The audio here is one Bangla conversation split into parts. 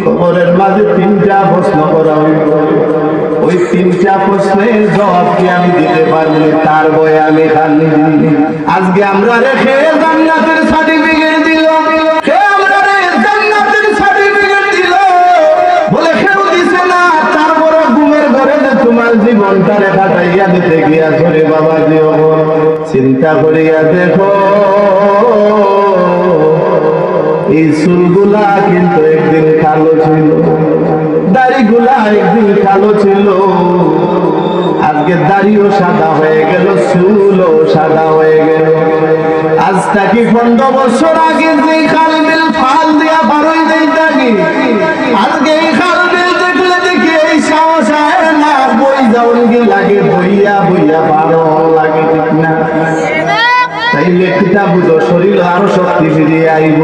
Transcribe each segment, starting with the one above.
কবরের মাঝে তিনটা প্রশ্ন করা হইল, ওই তিনটা প্রশ্নের জবাব কি আমি দিতে পারবো তার বয়ে আমি খালি। আজকে আমরা রেখে জান্নাতের সার্টিফিকেট দিল, তোমার জীবনটা রেখা তাইয়া দিতে গিয়া ধরে বাবা দিও চিন্তা করিয়া দেখো এই চুলগুলা কিন্তু একদিন কালো ছিল, দাড়িগুলা একদিন কালো ছিল, আজকে দাড়িও সাদা হয়ে গেল, চুলও সাদা হয়ে গেল। আজ থাকি 15 বছর আগে যে খাল বিল ফাল দিয়া বারোই দেই থাকি, আজকে এই খাল বিল দেখলে দেখি এই সাহস হয় না, বই যাওন কি লাগে, বইয়া বইয়া বারো লাগে, ঠিক না? তাইলে কিতাব বুঝো শরীর আরো শক্তি ফিরিয়ে আইব,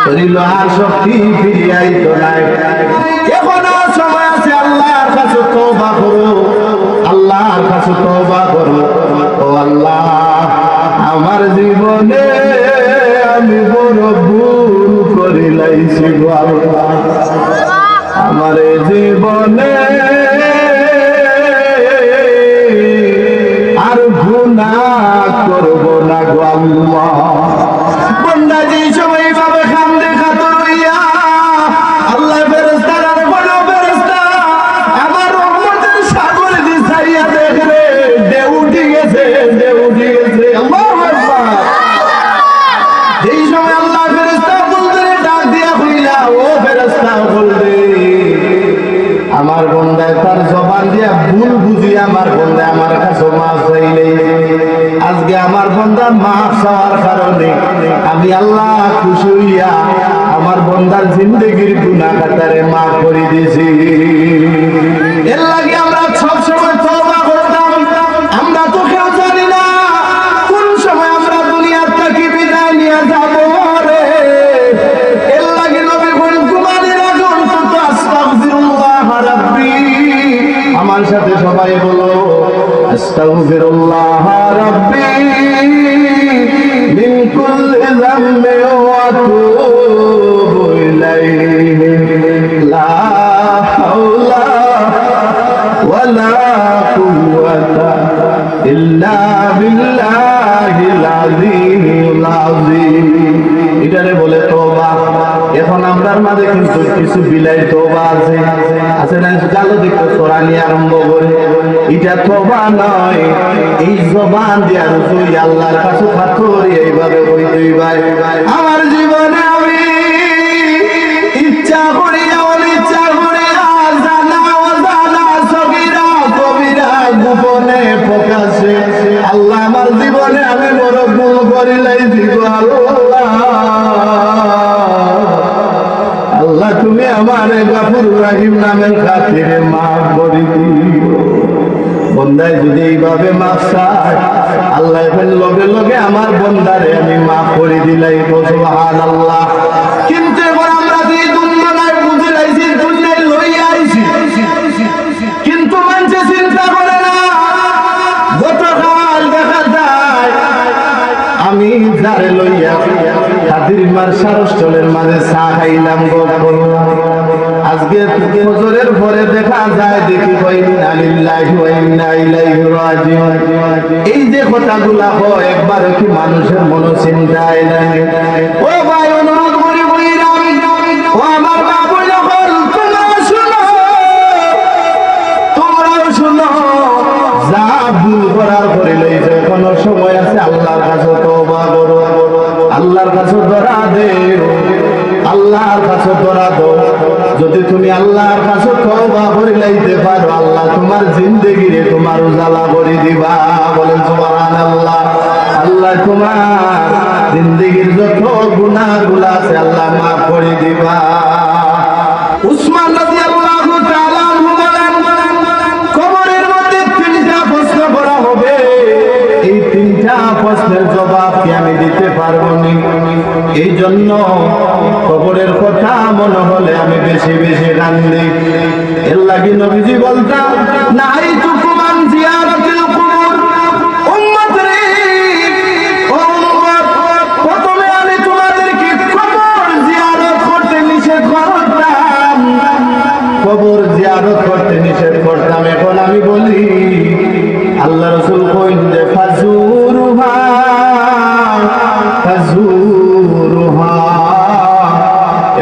শরীর আর শক্তি ফিরিয়ে আইত নাই। এখনো সময় আছে, আল্লাহর কাছে তওবা করো, আল্লাহর কাছে তওবা করো। ও আল্লাহ, আমার জীবনে আমি বড় ভুল করিলাইছি গো আল্লাহ, আমার জীবনে আর গুনাহ করব না গো আল্লাহ। বান্দা যে সময় ভাবে কান্দে কাতর হইয়া, আল্লাহ ফেরেশতারা বড় ফেরেশতা আমার রহমতের সাগর দিছাইয়া দেখরে ঢেউ উঠে গেছে, ঢেউ উঠে গেছে। আল্লাহু আকবার। যেই সময় আল্লাহ ফেরেশতা বলতে ডাক দিয়া কইলা, ও ফেরেশতা বলবে আমার বন্দায় তার জবান দিয়া ভুল বুঝি আমার বন্দায় আমার কাছে মাফ চাইলে, আজকে আমার বন্দার মাফ চাওয়ার কারণে আমি আল্লাহ খুশি হইয়া আমার বন্দার জিন্দেগির গুনাহ খাতারে মাফ করে দিয়েছি। এর লাগে আমরা সবসময় তওবা করতাম। আমরা তো কেউ জানি না কোন সময় আমরা দুনিয়ার থেকে বিদায় নিয়ে যাব রে। এর লাগে নবী বলেন কুমারীর আগুন তো আস্তাগফিরুল্লাহ রাব্বি, আমার সাথে সবাই বলো আস্তাগফিরুল্লাহ রাব্বি মিন কুল্লি যামবি ওয়া আতুবু ইলাইহি, লা হাওলা ওয়ালা কুওয়াতা ইল্লা বিল্লাহিল আযীমিল আযীম। এটারে বলে তওবা। এখন আমরার মাঝে কিন্তু কিছু বিলাই তওবা আছে, আছে না? কালো দেখতে চোরানি আরম্ভ করে, এটা তওবা নয়। এই জবান দিয়া রুজুই আল্লাহর কাছে পাথরি এইভাবে কইতেই ভাই, আমার জীবনে আমি ইচ্ছা করিয়া অনিচ্ছা করিয়া জানা অজানা সগীরা কবিরা গোপনে প্রকাশে আল্লাহ আমার জীবনে আমি বড় ভুল করিলাইছি গো আল্লাহ। আল্লাহ তুমি আমার গাফুর রহিম নামের খাতিরে মাফ করে দিও। বন্দায় যদি এইভাবে মাফ চায়, আল্লাহ এখন লগে লগে আমার বন্দারে আমি মাফ করে দিলাই, সুবহানাল্লাহ। কিন্তু এবার আমরা যে দুনিয়ায় বুঝে আইছি, দুনিয়ায় লইয়া আইছি, কিন্তু মানুষে চিন্তা করে না। গতকাল দেখা যায় আমি যারে লইয়া কাদির মার সারস্থলের মাঝে চা খাইলাম, গপ করলাম, আজকে ফজরের পরে দেখা যায় দেখি ইন্না লিল্লাহি ওয়া ইন্না ইলাইহি রাজিউন। এই যে কথাগুলা হয় একবার কি মানুষের মনে চিন্তা আইলানি? ও ভাই, অনুরোধ করি বইরা, ও আমার বাবু যখন তোমরা শুনো, তোমরাও শুনো, যা ভুল করার পরে লইছে এখনো সময় আছে, আল্লাহর কাছে তওবা করো, আল্লাহর কাছে ধরা দেও, আল্লাহর কাছে ধরা দাও। যদি তুমি আল্লাহর কাছে তওবা করে লাইতে পারো, আল্লাহ তোমার জিন্দেগিরে তোমার উজালা করে দিবা। বলেন সুবহানাল্লাহ। আল্লাহ তোমার জিন্দেগির যত গুনাহগুলো আছে আল্লাহ মাফ করে দিবা। উসমান রাদিয়াল্লাহু তাআলা আনহু বলেন, কবরের মধ্যে 3টা প্রশ্ন করা হবে, এই 3টা প্রশ্নের জবাব কি আমি দিতে পারবো না? এই জন্য কবরের কথা মনে হলে আমি বেশি বেশি কান্দি। এর লাগি নবীজি বলতাম, নাহাইতুকুম আন জিয়ারাতিল কুবুর, উম্মত রে, ও উম্মত, প্রথমে আমি তোমাদেরকে কবর জিয়ারত করতে নিষেধ করতাম। কবর জিয়ারত করতে নিষেধ করতাম, এখন আমি বলি আল্লাহ রাসূল কইন যে ফাজুরুহা ফাজুরুহা।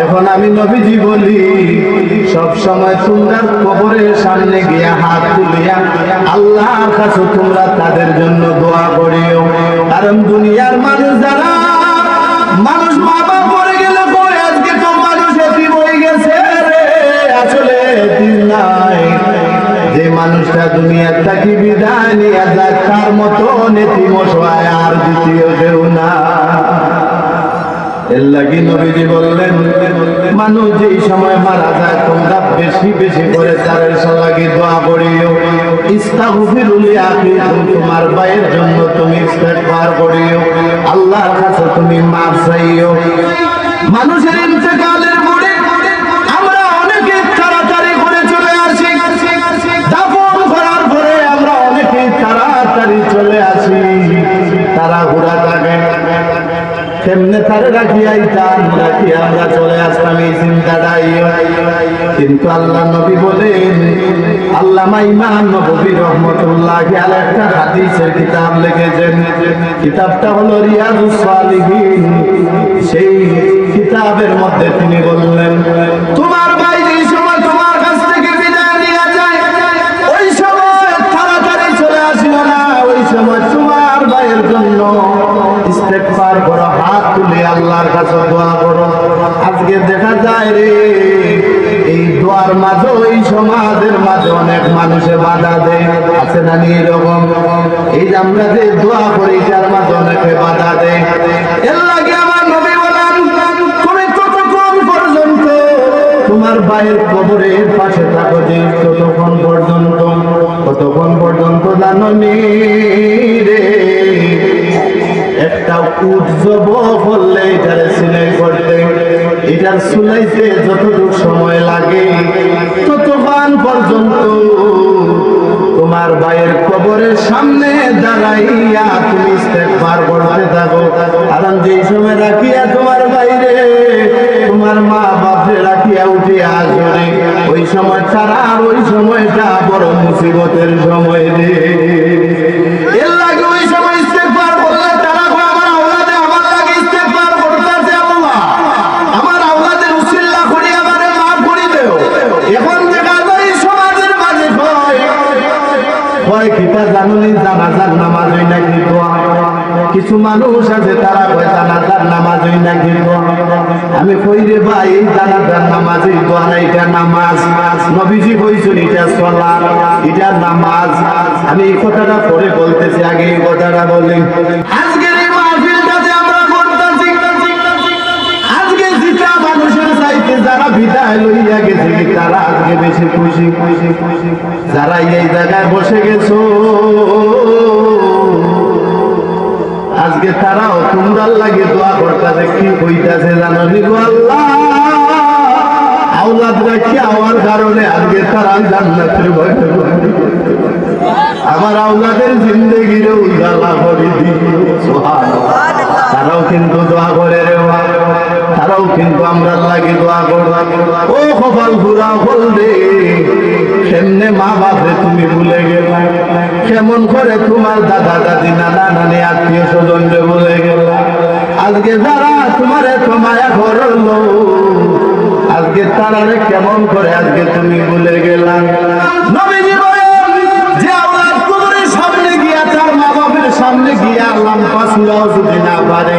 এখন আমি নবীজি বলি সব সময় তোমরা কবরের সামনে গিয়া হাত তুলিয়া আল্লাহর কাছে তোমরা তাদের জন্য দোয়া করিও। কারণ দুনিয়ার মানুষ যারা মানুষ মা বাবা মরে গেলে পরে আজকে তো মানুষ এতিম হয়ে গেছে রে, আসলে এতিম নাই। যে মানুষটা দুনিয়ার থাকি বিদায় নিয়ে যায় তার মতো এতিম অসহায় আর দ্বিতীয় কেউ না। এর লাগি নবীজি বললেন মানুষ যেই সময় মারা যায় তোমরা বেশি বেশি করে তাদের লাগি দোয়া করিও। ইস্তাগফিরু লিআখিকুম, তোমার ভাইয়ের জন্য তুমি ইস্তেগফার করিও, আল্লাহর কাছে তুমি মাফ চাইও। মানুষের ইন্তেকালের পরে আমরা অনেকে তাড়াতাড়ি করে চলে আসি, দাফন করার পরে আমরা অনেকে তাড়াতাড়ি চলে আসি, তারা ঘোরা থাকে কেমনে তারে রাখি আইতাম, রাখি আমরা চলে আসতাম এই চিন্তাটাই। কিন্তু আল্লাহ নবী বলেন, আল্লামা ইমাম নববী রাহমাতুল্লাহি আলাইহি একটা হাদিসের কিতাব লিখেছেন, কিতাবটা হলো রিয়াজুস সালিহিন। সেই কিতাবের মধ্যে তিনি বললেন তোমার ভাই যেই সময় তোমার কাছ থেকে বিদায় নিয়ে যায় ওই সময় তাড়াতাড়ি চলে আসিও না, ওই সময় তোমার ভাইয়ের জন্য ইস্তেগফার করো, হাত তুলে আল্লাহর কাছে দোয়া করো। আজকে দেখা যায় রে এই দোয়ার মাঝে এই সমাজের মাঝে অনেক মানুষে বাধা দেয়, আছে না এরকম? এই যে আমরা যে দোয়া করি তার মাঝে অনেকে বাধা দেয়। এর লাগে আমার নবী বলেন তুমি ততক্ষণ পর্যন্ত তোমার ভাইয়ের কবরের পাশে থাকো, যে ততক্ষণ পর্যন্ত জানো নি রে একটা উট জব করলে এটারে সিলাই করতে, এটার সুলাইতে যতটুকু সময় লাগে ততক্ষণ পর্যন্ত তোমার ভাইয়ের কবরের সামনে দাঁড়াইয়া তুমি ইস্তেগফার করতে থাকো। কারণ যেই সময় রাখিয়া তোমার বাইরে তোমার মা বাপরে রাখিয়া উঠে আসবে ওই সময় ছাড়া আর ওই সময়টা বড় মুসিবতের সময় রে। এর লাগে ওই সময় ইস্তেগফার করলে তারা আমার আওলাদে আমার লাগে ইস্তেগফার করতেছে, আল্লাহ আমার আওলাদের উসিলা করি আমারে মাফ করে দেও। এখন দেখা যায় সমাজের মাঝে কয় কিতা জানুনি জানাজার নামাজ হই নাকি দোয়া, কিছু মানুষ আছে তারা কয় জানাজার নামাজ হই নাকি দোয়া। আমি কই রে ভাই এই জানাজার নামাজ এই দোয়া না, এটা নামাজ। নবীজি কইছেন এটা সালাত, এটা নামাজ। আমি এই কথাটা পরে বলতেছি, আগে এই কথাটা বলি। আজকের এই মাহফিলটাতে আমরা করতেছি, আজকে যেটা মানুষের চাইতে যারা বিদায় লইয়া গেছে তারা আজকে বেশি খুশি। যারা এই জায়গায় বসে গেছো আজকে তারাও তোমরা লাগে দোয়া করতেছে, কি কইতাছে জানো নি গো আল্লাহ আওলাদ রাখি আমার কারণে আজকে তারা জান্নাতের ভয় আমার আওলাদের জিন্দেগিরে উজালা করে দিও। সুবহানাল্লাহ। তারাও কিন্তু দোয়া করে রে, তারাও কিন্তু আমরা লাগে দোয়া করব। ও কপাল ঘুরা হল রে, কেমনে মা বাপে তুমি ভুলে গেলে, কেমন করে তোমার দাদা দাদি নানা নানি আত্মীয় স্বজনরে ভুলে গেলে। আজকে যারা তোমার এত মায়া করলো আজকে তারারে কেমন করে আজকে তুমি ভুলে গেলাম। নবীজি বলেন যে আওলাদ কবরের সামনে গিয়া তার মা বাপের সামনে গিয়া লম্বা সূরা যদি না পারে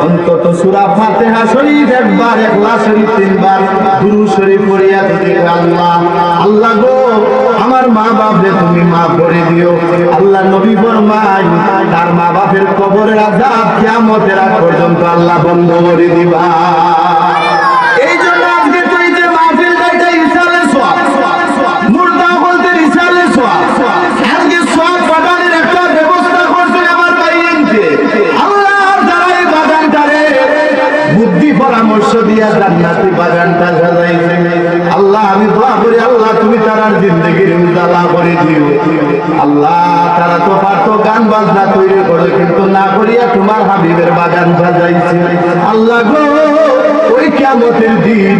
অন্তত সূরা ফাতিহা শরীফ একবার, ইখলাস শরীফ তিনবার, দুরূদ শরীফ পড়িয়া যদি আল্লাহ আল্লাহ গো আমার মা বাপরে তুমি মাফ করে দিও। আল্লাহ নবী ফরমায় তার মা বাপের কবরের আযাব কিয়ামতের আগ পর্যন্ত আল্লাহ বন্ধ করে দিবা। এই জন্য আজকে তুই যে মাহফিলটা এটা ইসালে সওয়াব, মুর্দা বলতে ইসালে সওয়াব, আজকে সওয়াব বাগানের একটা ব্যবস্থা করছেন আমার ভাইয়েনকে। আল্লাহ যারা এই বাগানটারে বুদ্ধি পরামর্শ দিয়া জান্নাতি বাগানটা সাজাইছে, আল্লাহ আমি দোয়া করি আল্লাহ তুমি তারার জিন্দেগির উজালা করে দিও। আল্লাহ তারা তো পারতো গান বাজনা তৈরি করে, কিন্তু না করিয়া তোমার হাবিবের বাগান সাজাইছে। আল্লাহ গো ওই কিয়ামতের দিন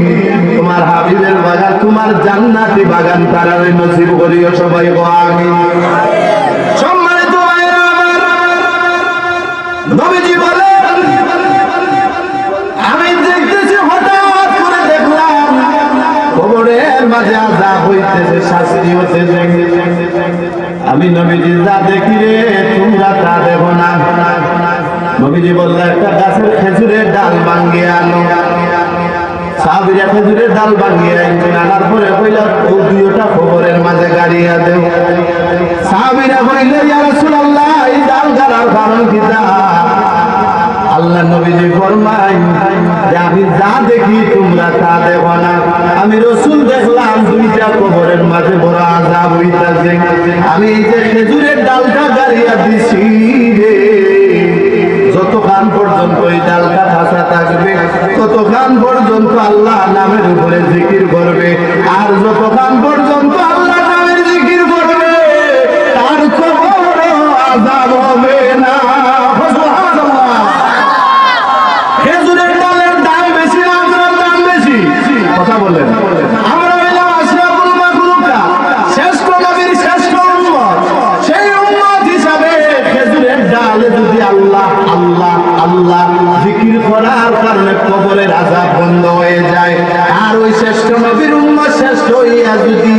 তোমার হাবিবের বাগান তোমার জান্নাত জান্নাতি বাগান তারারে নসিব করিও সবাই গো আমিন। সম্মানিত ভাইরা আমার, নবীজি বলেন, আমি দেখতেছি হঠাৎ করে দেখলাম কবরের মাঝে আযাব হইতেছে, শাস্তি হইতেছে। আমি নবীজি যা দেখি রে তোমরা তা দেখো না। নবীজি বললেন একটা গাছের খেজুরের ডাল ভাঙিয়ে আনো। সাহাবীরা খেজুরের ডাল ভাঙিয়ে আনার পরে কইলা ও দুইটা কবরের মাঝে গাড়িয়া দেও। সাহাবীরা কইলে ইয়া রাসূলুল্লাহ এই ডাল গাড়ার কারণ কি? আল্লাহ নবীজি ফরমায় যে আমি যা দেখি তোমরা তা দেখো না। আমি রাসূল দেখলাম দুইটা কবরের মাঝে বড় আযাব হইতাছে। আমি এই যে খেজুরের ডালটা গাড়িয়া দিছি রে, যতক্ষণ পর্যন্ত এই ডালটা কাঁচা থাকবে ততক্ষণ পর্যন্ত আল্লাহ নামের উপরে জিকির করবে, আর যতক্ষণ পর্যন্ত আল্লাহ নামের জিকির করবে তার কবরে আযাব হবে না। খেজুরের ডালের দাম বেশি না আমরার দাম বেশি? কথা বলেন। আমরা হইলাম আশরাফুল মাখলুকা, শ্রেষ্ঠ নবীর শ্রেষ্ঠ উম্মত। সেই উম্মত হিসাবে খেজুরের ডালে যদি আল্লাহ আল্লাহ আল্লাহ জিকির করার কারণে কবরের আযাব বন্ধ হয়ে যায়, আর ওই শ্রেষ্ঠ নবীর উম্মত শ্রেষ্ঠ হইয়া যদি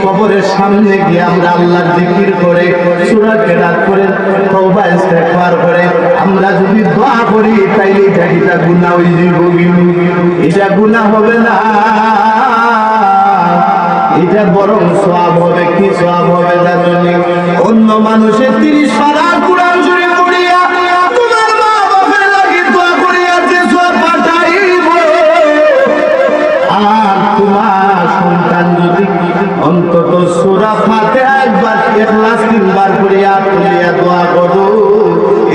কবরের সামনে গিয়ে আমরা আল্লাহর জিকির করে সূরা কেরাত করে তওবা ইস্তেগফার করে আমরা যদি দোয়া করি তাইলে এটা গুনাহ হয়ে যাবে। এটা গুনাহ হবে না, এটা বরং সওয়াব হবে। কি সওয়াব হবে জানেন? অন্য মানুষের 30 পারা কুরআন শরীফ পড়িয়া তোমার মা বাবার লাগি দোয়া করিয়া যে সওয়াব পাঠাইব, আর তোমার সন্তান যদি অন্তত সূরা ফাতিহা একবার ইখলাস 3 বার পড়িয়া দোয়া করো,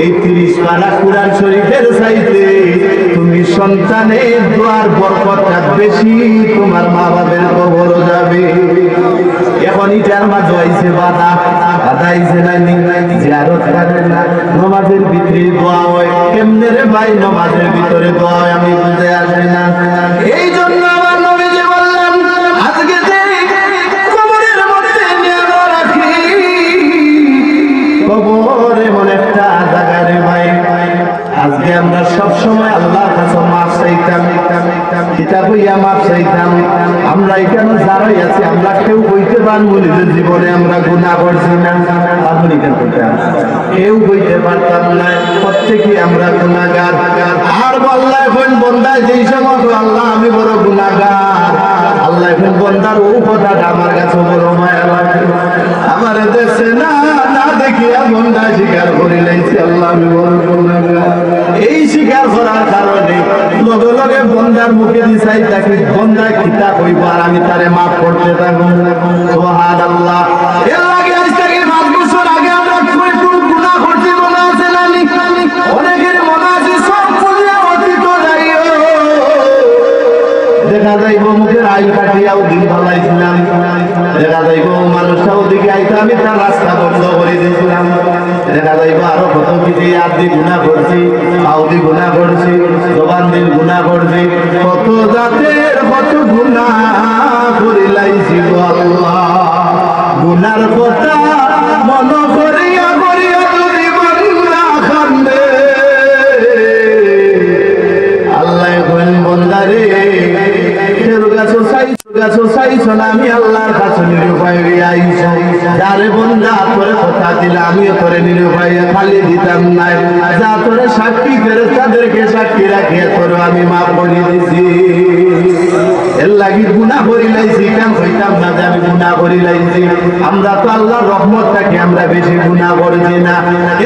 এই 30 পারা কুরআন শরীফের চাইতে তুমি সন্তানের দোয়ার বরকতটা বেশি তোমার মা বাবার কবরে যাবে। এখন ইটার মাঝে আইছে বাধা আইছে না, জিয়ারত করেন না, নামাজের ভিতরে দোয়া হয় কেমনে রে ভাই? নামাজের ভিতরে দোয়া হয় আমি বুঝতে আসে না। এই জন্য আমার নবীজি বললেন আজকে কবরের মধ্যে নিয়ে রাখি, কবর এমন একটা জায়গা রে ভাই, আজকে আমরা সব সময় আল্লাহর কাছে মাফ চাইতাম, কিতাব হইয়া মাফ চাইতাম। আমরা এখানে যারাই আছি আমরা কেউ বইতে পারবো না যে জীবনে আমরা গুনাহ করছি না, কেউ বইতে পারতাম না। প্রত্যেকে আমরা গুনাহগার। আর আল্লাহ এখন বন্দা যেই সময় আল্লাহ আমি বড় গুনাহগার, আল্লাহ এখন বন্দার ও কথাটা আমার কাছে বড় মায়া লাগে। আমার দেশে না না দেখিয়া বন্দা স্বীকার করে লাইছে আল্লাহ আমি বড় গুনাহগার। এই স্বীকার করার কারণে লগে লগে বন্দার মুখে দিছাই তাকে বন্দা কিতা কইব আর আমি তারে মাফ করতে থাকবো। সুবহানাল্লাহ। এর লাগে আজ থেকে 5 বছর আগে আমরা কোন গুনাহ করছি মনে আছে না? অনেকের মনে আছে সব ভুলিয়া অতীত যাইও, দেখা যাইব মুখের আইল কাটিয়াও দিন ভালাইছিলাম, দেখা যাইব মানুষটা ওদিকে আইতে আমি তার রাস্তা বন্ধ করে দিয়েছিলাম, দেখা যাইব আরো কত কিছু আদি গুনাহ করছি, আউদি গুনাহ করছি, জবান দিন গুনাহ করছি, কত জাতের কত গুনাহ করিলাইছি গো আল্লাহ। গুনার কথা মনে করিয়া করিয়া যদি বান্দা কান্দে, আল্লাহ কইন বন্দারে আমি আল্লাহর কাছে নিরুপায় আইছি, যারে বন্দা তোরে কথা দিলে আমিও তোরে নিরুপায় খালি দিতাম না, যা তোরে সাক্ষী ফেরেশতাদেরকে সাক্ষী রাখিয়া তোরে আমি মাফ করে দিছি। এর লাগি গুনাহ করি লাইছি, কেন হইতাম না যে আমি গুনাহ করি লাইছি? আমরা তো আল্লাহর রহমত থাকি আমরা বেশি গুনাহ করছি না।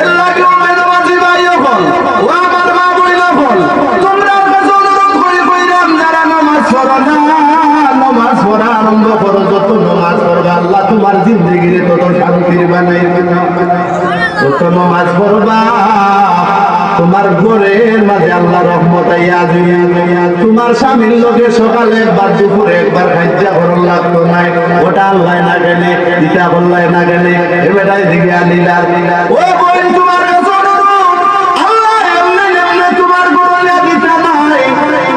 এর লাগি ও নামাজি ভাই হল, ও আমার মা বইলা হল, তোমরা কাছে অনুরোধ করি কইরাম যারা নামাজ পড়ো না, নামাজ পড়া আরম্ভ করো। যত নামাজ পড়বা আল্লাহ তোমার জিন্দেগিরে তত শান্তির বানাইবে। যত নামাজ পড়বা তোমার ঘরের মাঝে আল্লাহ রহমত আইয়া যাবে। তোমার স্বামীর লগে সকালে একবার দুপুরে একবার খাইজা করন লাগতো নাই, ওটা আল্লাহ না গেলে ইটা আল্লাহ না গেলে এবেটাই দিকে আনিলা। ও বোন তোমার কাছে অনুরোধ, আল্লাহ এমনি এমনি তোমার ঘরে দিতা নাই।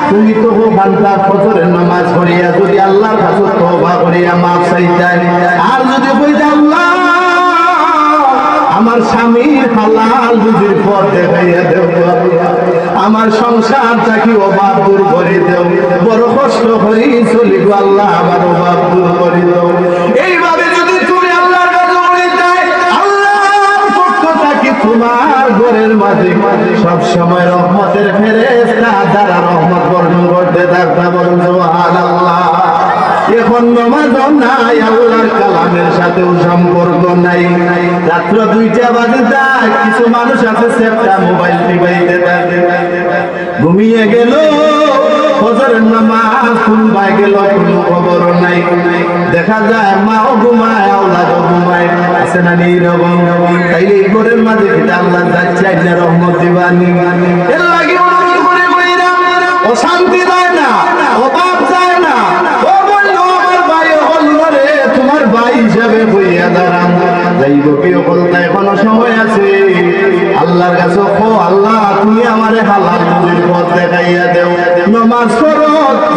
তুমি তো 50 বছরের নামাজ পড়িয়া যদি আল্লাহর কাছে তওবা করিয়া আমার সংসারটা কি অভাব দূর করে দেও, বড় কষ্ট হয়ে চলি গো আল্লাহ, আমার অভাব দূর করে দাও। এইভাবে যদি তুমি আল্লাহর কাছে বলে যায়, আল্লাহর পক্ষ থেকে তোমার ঘরের মাঝে সব সময় রহমতের ফেরেশতা যারা রহমত বর্ষণ করতে থাকবে, বলুন সুবহানাল্লাহ। এখন নামাজও নাই, আল্লাহর কালামের সাথেও সম্পর্ক নাই। রাত্র 2টা বাজে যায়, কিছু মানুষ আছে সেপটা মোবাইল টিপাইতে থাকে, ঘুমিয়ে গেল, ফজরের নামাজ শুনবাই গেল, কোনো খবর নাই। দেখা যায় মাও ঘুমায়, আওলাদও ঘুমায়, আছে না নেই রকম? তাইলে এই ঘরের মাঝে কিন্তু আল্লাহ যাচ্ছে একটা রহমত দিবানি। এর লাগে অনুরোধ করে কইরা, অশান্তি যায় না, অভাব যায় না, তোমার ভাই হিসাবে হইয়া দাঁড়ান। যাইব কি বলতে এখনো সময় আছে, আল্লাহর কাছে কো, আল্লাহ তুমি আমারে হালাল রুজির পথ দেখাইয়া দেও। নামাজ করো,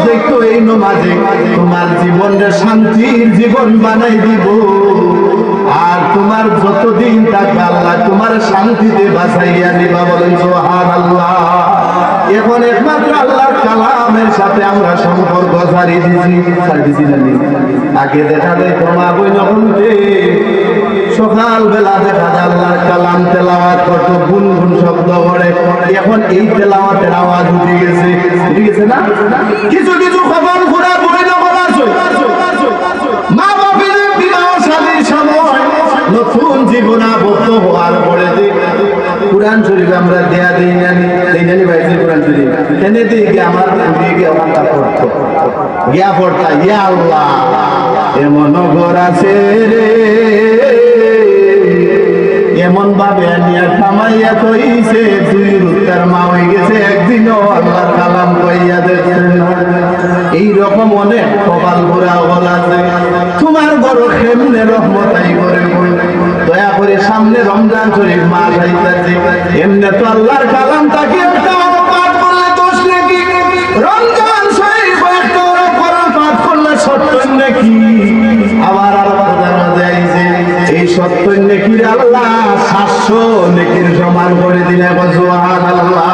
দেখো এই নামাজে তোমার জীবনের শান্তির জীবন বানাই দিব, আর তোমার যতদিন থাকবে আল্লাহ তোমার শান্তিতে বাঁচাইয়া দিবা, বলেন সুবহানাল্লাহ। এখন একমাত্র আল্লাহর কালামের সাথে আমরা সম্পর্ক ছাড়িয়ে দিছি না? আগে দেখা যায় তোমা বই নবনতে সকাল বেলা দেখা যায় আল্লাহর কালাম তেলাওয়াত কত গুনগুন শব্দ করে, এখন এই তেলাওয়াতের আওয়াজ উঠে গেছে না? কিছু কিছু খবর ঘোরা বই নবন আছে, মা বাপের বিবাহ শাদীর সময় নতুন জীবন আবদ্ধ হওয়ার পরে যে কুরআন শরীফ আমরা দেয়া দিই নানি ভাইদের কুরআন শরীফ এনে দিই কি আমার দিকে আমারটা পড়তো গিয়া পড়তা, ইয়া আল্লাহ এমন ঘর আছে রে, এমন ভাবে নিয়ে থামাইয়া কইছে, 2 রুতার মা হয়ে গেছে, একদিনও আল্লাহর কালাম কইয়া দেখছেন না। এইরকম অনেক কপাল ঘোরা হল আছে। তোমার বড় কেমনে রহমতাই করে দয়া করে, সামনে রমজান শরীফ মাস আইতাছে, এমনি তো আল্লাহর কালাম তাকে একটা পাঠ করলে দোষ নাকি? রমজান শরীফ একটা পাঠ করলে সত্য নাকি? আবার আর আইছে এই সত্য নেকির আল্লাহ 700 নেকির সমান করে দিলে, সুবহানাল্লাহ।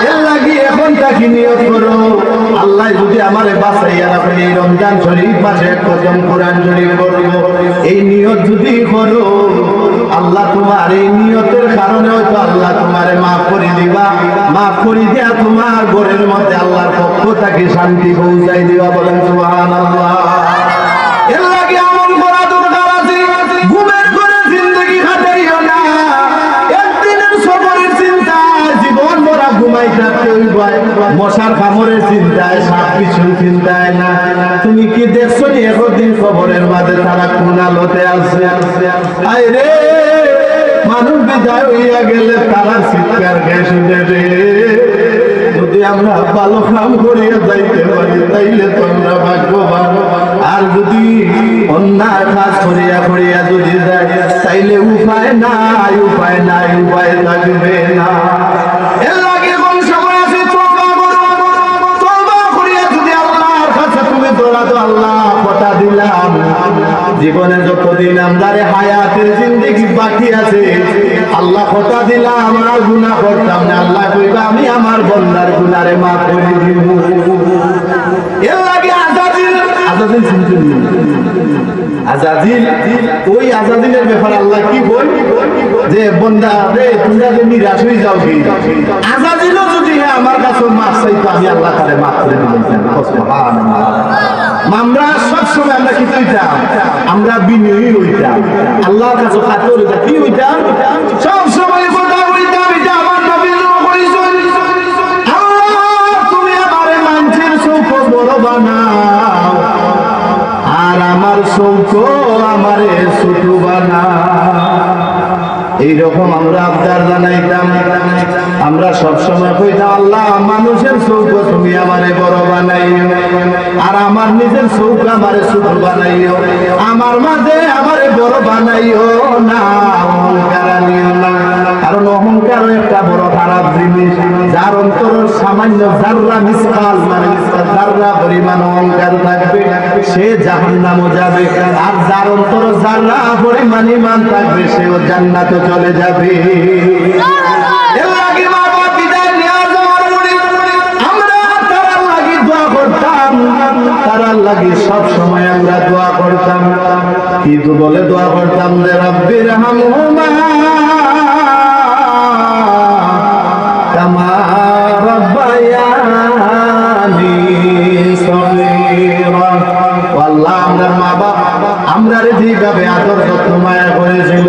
এর লাগি এখন তাকে নিয়ত করো, আল্লাহ যদি আমারে বাঁচাইয়া রাখে এই রমজান শরীফ মাসে খতম কোরআন শরীফ পড়ব, এই নিয়ত যদি করো, আল্লাহ তোমার এই নিয়তের কারণে হয়তো আল্লাহ তোমারে মাফ করে দিবা, মাফ করে দিয়া তোমার ঘরের মধ্যে আল্লাহর পক্ষ থেকে শান্তি পৌঁছাই দিবা, বলেন সুবহানাল্লাহ। এর লাগে আমল করা দরকার আছে। ঘুমের ঘরে জিন্দগি কাটাইও না, একদিনের সফরের চিন্তা জীবন ভরা ঘুমাই থাকতে হইব, মশার কামড়ের চিন্তায়, সাপ কিছুর চিন্তায় না। তুমি কি দেখছো নি একদিন খবরের মাঝে তারা কোন আলোতে আসছে? আয় রে, মানুষ বিদায় হইয়া গেলে তারা চিৎকার খেয়ে শুনে রে, যদি আমরা ভালো কাম করিয়া যাইতে পারি তাইলে তোমরা ভাগ্যবান, আর যদি অন্যায় কাজ করিয়া করিয়া যদি যায় তাইলে উপায় নাই, উপায় নাই, উপায় থাকবে না। এর লাগে কোন সময় আছে তওবা করো, তওবা করিয়া যদি আল্লাহর কাছে তুমি দৌড়া দাও, আল্লাহ কথা দিলাম জীবনে যতদিন আমাদের হায়াতের জিন্দেগি বাকি আছে, আল্লাহ কথা দিলাম আমার গুনাহ করতাম না, আল্লাহ কইবা আমি আমার বান্দার গুনারে মাফ করে দিব। এর লাগে আযাজিল শুনছেন, আযাজিল, ওই আযাজিলের ব্যাপারে আল্লাহ কি বল যে বান্দা রে তোমরা যে নিরাশ হয়ে যাও, কি আযাজিলও যদি আমার কাছে মাফ চাইতো আমি আল্লাহ তারে মাফ করে দিতাম, সুবহানাল্লাহ। আমরা সবসময় আমরা কি হইতাম? আমরা বিনয়ী হইতাম, আল্লাহর কাছে খাতে হইতাম, কি হইতাম? সবসময় কথা হইতাম, এটা আমার নবীর কইছেন, আল্লাহ তুমি আমারে মানুষের চৌক বড় বানাও, আর আমার চৌক আমারে ছোট বানাও। এইরকম আমরা আবদার জানাইতাম। আমরা সবসময় কইতাম আল্লাহ মানুষের চৌক তুমি আমারে বড় বানাইও, আর আমার নিজের চৌক আমারে ছোট বানাইও, আমার মাঝে আমারে বড় বানাইও না, অহংকার আনিও না। কারণ অহংকার একটা বড় খারাপ জিনিস, যার অন্তর সামান্য জাররা মিসকাল মানে জাররা পরিমাণ অহংকার থাকবে সে জাহান্নামে যাবে, আর যার অন্তর জাররা পরিমাণ ঈমান থাকবে সেও জান্নাতে চলে যাবে। এর লাগে লাগি সব সময় আমরা দোয়া করতাম, কিন্তু বলে দোয়া করতাম যে রব্বির হামহুমা কামা রাব্বায়ানি সগীরা। আল্লাহ আমরার মা বাপ আমরারে যেভাবে আদর যত্ন মায়া করেছিল,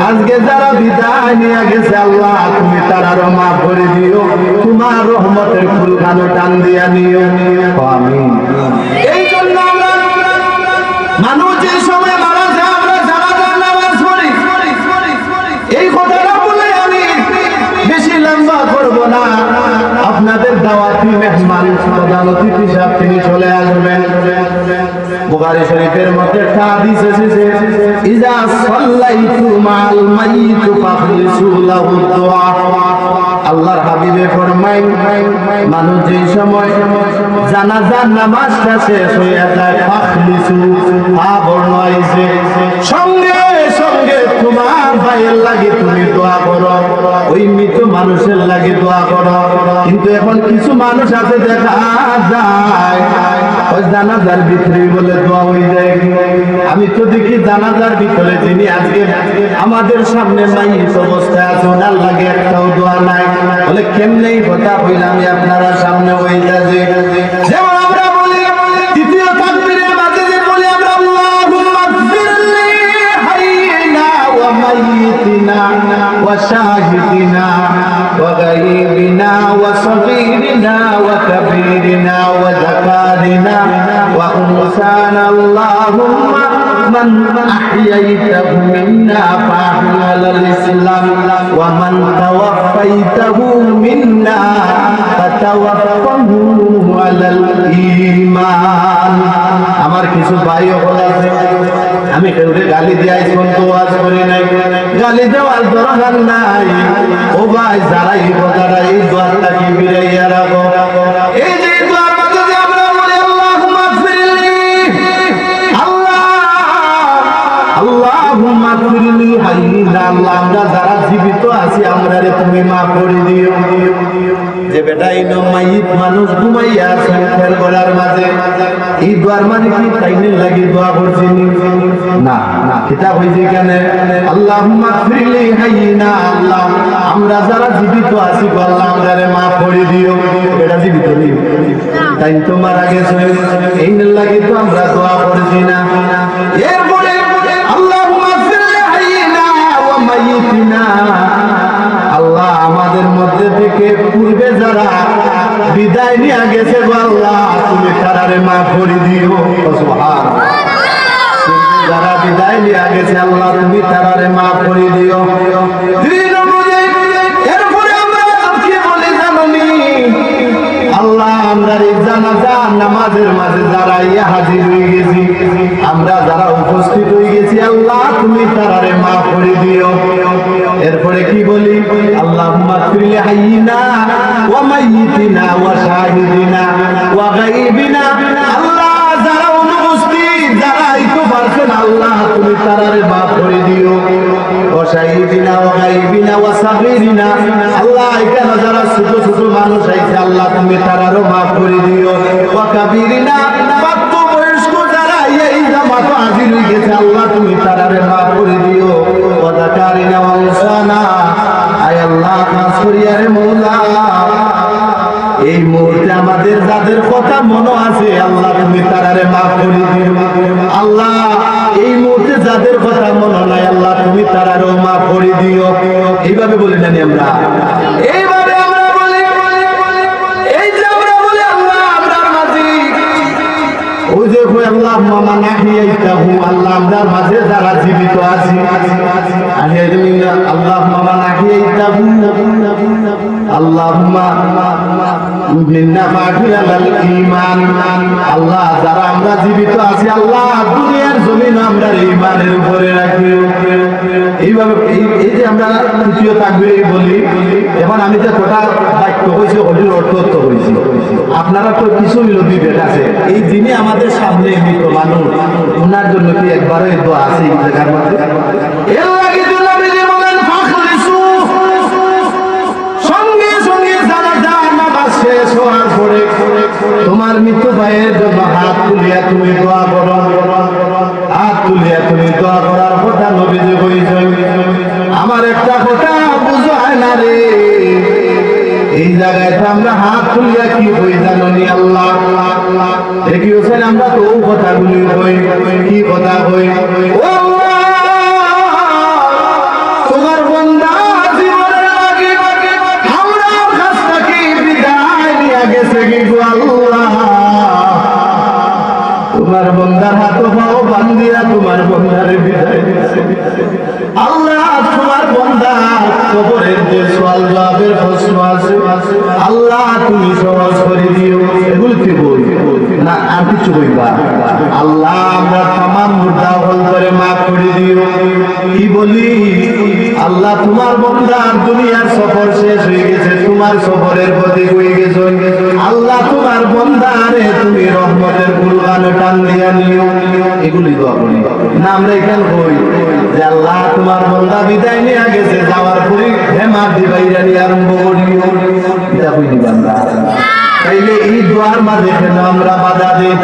আজকে যারা বিদায় নিয়ে গেছে আল্লাহ তুমি তারারও মাফ করে দিও, তোমার রহমতের ফুলখানো টান দিয়া নিও, আমিন। এই জন্য আমরা মানুষ যে সময় মারা যায় আমরা জানাজার নামাজ পড়ি। এই কথাটা বলে আমি বেশি লম্বা করব না। আপনাদের দাওয়াতি মেহমান প্রধান অতিথি সাহেব তিনি চলে আসবেন। বুখারী শরীফের মধ্যে একটা হাদিস এসেছে, ইজা সাল্লাইতু মাল মাইয়িত ফাখলিসু লাহু দুআ। আল্লাহর হাবিবে ফরমায় মানুষ যে সময় জানাজার নামাজটা শেষ হয়ে যায়, ফাখলিসু বর্ণ আইছে সঙ্গে সঙ্গে তোমার ভাইয়ের লাগে তুমি দোয়া করো, ওই মৃত মানুষের লাগে দোয়া করো। কিন্তু এখন কিছু মানুষ আছে দেখা যায় ওই জানাজার ভিতরে বলে দোয়া হয়ে যায়। আমি তো দেখি জানাজার ভিতরে যিনি আজকে আমাদের সামনে মাইয়িত অবস্থায় আছে ওনার লাগে একটাও দোয়া নাই, বলে কেমনে কথা হইলাম আপনারা সামনে হয়ে যাবে। যেমন আমরা বলি দ্বিতীয় তাকবীরের মাঝে যে বলি আমরা আল্লাহুম্মা গফিরলি হাইয়িনা ওয়া মাইয়িতিনা ওয়া শাহিদিনা ওয়া গায়বিনা ওয়া সগীরিনা ওয়া কাবীরিনা ওয়া যাকারিনা ওয়া উনসানা আল্লাহুম্মা মান আহইয়াইতাহু মিন্না ফাহমিল আলাল ইসলাম ওয়া মান তাওয়াফাইতাহু মিন্না ফাতাওয়াফাহু আলাল ঈমান। আমার কিছু ভাই হল আছে, আমি কেউরে গালি দিয়াই কোন ওয়াজ করি নাই, গালি দেওয়ার দরকার নাই। ও ভাই যারা এই কথাটা এই দোয়াটা কি বিরাইয়া রাখো, এই যে দোয়ার মাঝে যে আমরা বলি আল্লাহুম্মা গফিরলি, আল্লাহুম্মা গফিরলি হাইয়িনা, আল্লাহ আমরা যারা জীবিত আছি আমরারে তুমি মাফ করে দিও। যে বেটা এই মাইয়িত মানুষ ঘুমাইয়া আছে ফের গলার মাঝে, এই দোয়ার মানে কি তাইনের লাগি দোয়া করছি না, কিতাব হইছে কেন আল্লাহুম্মা গফিরলি হাইয়িনা, আল্লাহ আমরা যারা জীবিত আছি আল্লাহ আমরারে মাফ করে দিও। এটা জীবিত নেই, তাই তো মারা গেছে, এই লাগি তো আমরা দোয়া করছি না। এরপরে আল্লাহুম্মা গফিরলি হাইয়িনা ওয়া মাইয়িতিনা, আল্লাহ আমাদের মধ্যে থেকে পূর্বে যারা বিদায় নিয়ে গেছে আল্লাহ তুমি তারারে মাফ করে দিও। সুবহানাল্লাহ, যারা বিদায় নিয়ে গেছে আল্লাহ তুমি তারারে মাফ করে দিও। এরপরে আমরা কি বলি জানি, আল্লাহ আমরা এই জানাজা নামাজের মাঝে যারা হাজির হয়ে গেছি, আমরা যারা উপস্থিত হয়ে গেছি আল্লাহ তুমি তারারে মাফ করে দিও। এরপরে কি বলি আল্লাহুম্মা গফিরলি হাইয়িনা ওয়া মাইয়িতিনা ওয়া শাহিদিনা ওয়া গায়বিনা, আল্লাহ যারা অনুপস্থিত যারা আইতে পারছেন আল্লাহ তুমি তারারে মাফ করে দিও। ওয়া শাহিদিনা ওয়া গায়বিনা ওয়া সাগীরিনা, আল্লাহ এখানে যারা ছোট ছোট মানুষ আইছে আল্লাহ তুমি তারারও মাফ করে দিও। ওয়া কাবীরিনা, প্রাপ্তবয়স্ক যারা এই জামাতে হাজির হয়ে গেছে আল্লাহ তুমি তারারে মাফ করে দিও। ওয়া যাকারিনা ওয়া উনসানা, আয় আল্লাহ খাস করিয়া রে মওলা এই মুহূর্তে আমাদের যাদের কথা মনে আছে আল্লাহ তুমি তারারে মাফ করে দিও। আল্লাহ এই মুহূর্তে যাদের কথা মনে নাই আল্লাহ তুমি তারারও মাফ করে দিও। এইভাবে বলি জানি আমরা, এইভাবে আমরা বলি, এই যে আমরা বলি আল্লাহ আমরার মাঝে ওই যে আল্লাহ মামা নাহিয়াইতাহু, আল্লাহ আমরার মাঝে যারা জীবিত আছি আল্লাহ মামা নাহিয়াইতাহু, আল্লাহুম্মা মিন্না ফাখিল আলাল ঈমান, আল্লাহ যারা আমরা জীবিত আছি আল্লাহ দুনিয়ার জমিন আমরা ঈমানের উপরে রাখিও। এইভাবে এই যে আমরা তৃতীয় তাকবীর বলি, এখন আমি যে কথা বাক্য কইছি ওটির অর্থ কইছি, আপনারা তো কিছু দিবেন আছে। এই যিনি আমাদের সামনে মৃত মানুষ ওনার জন্য কি একবারও এই দোয়া আছে এই জায়গার মধ্যে? এর লাগে তো নবী বলেন ফাখলিসু, সঙ্গে সঙ্গে জানাজা নামাজ শেষ হওয়ার পরে তোমার তোমার মৃত্যু ভাইয়ের জন্য হাত তুলিয়া তুমি দোয়া করো, হাত তুলিয়া তুমি দোয়া করার কথা নবীজি কইছে। আমার একটা কথা বুঝায় না রে, এই জায়গায় আমরা হাত তুলিয়া কি কই জানি? আল্লাহ দেখি হোসেন, আমরা তো কথাগুলি কই, কি কথা কই? ও তোমার বন্দা জীবনের আগে হাওড়ার কাছ থেকে বিদায় নিয়ে গেছে, কিন্তু আল্লাহ তোমার বন্দার হাত পাও বান্দিয়া তোমার বন্দারে বিদায় দিয়েছে। আল্লাহ তোমার বন্দার কবরের যে সওয়াল জবাবের প্রশ্ন আছে, আল্লাহ তুমি সহজ করে দিও। এগুলো কি বল না, আর কিছু কইবা? আল্লাহ আমরা তামাম মুর্দা হল করে মাফ করে দিও। কি বলি? আল্লাহ তোমার বন্দার দুনিয়ার সফর শেষ হয়ে গেছে, তোমার সফরের প্রতি হয়ে গেছে। আল্লাহ তোমার বন্দারে তুমি রহমতের কুরবানে টান দিয়া নিও। এগুলি দোয়া করি না আমরা এখানে কই যে আল্লাহ তোমার বন্দা বিদায় নিয়ে গেছে, যাওয়ার পরে হেমার দিবাইরা নিয়ে আরম্ভ করিও। এটা কই দিবা আমরা? তাইলে এই দোয়ার মাঝে কেন আমরা বাধা দিই?